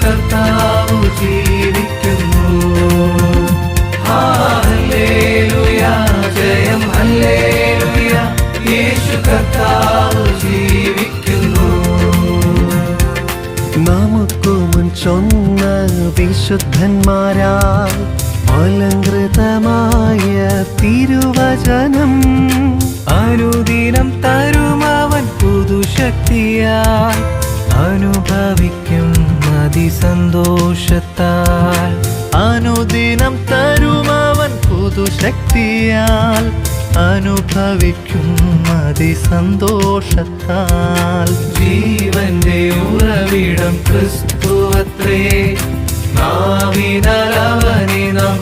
കർത്താവ് ജീവിക്കുന്നു. ഹല്ലേലൂയ, ജയം ഹല്ലേലൂയ, യേശു കർത്താവ് ജീവിക്കുന്നു. നമുക്കു മുൻ ചൊന്ന വിശുദ്ധന്മാരാൽ അലങ്കൃതമായ തിരുവചനം അനുദിനം തരുമവൻ പുതുശക്തിയാൽ, അനുഭവിക്കും അതിസന്തോഷത്താൽ. അനുദിനം തരുമവൻ പുതുശക്തിയാൽ, അനുഭവിക്കും അതിസന്തോഷത്താൽ. ജീവന്റെ ഉറവിടം ക്രിസ്തുവത്രേ, നാവിനാൽ അവനെ നാം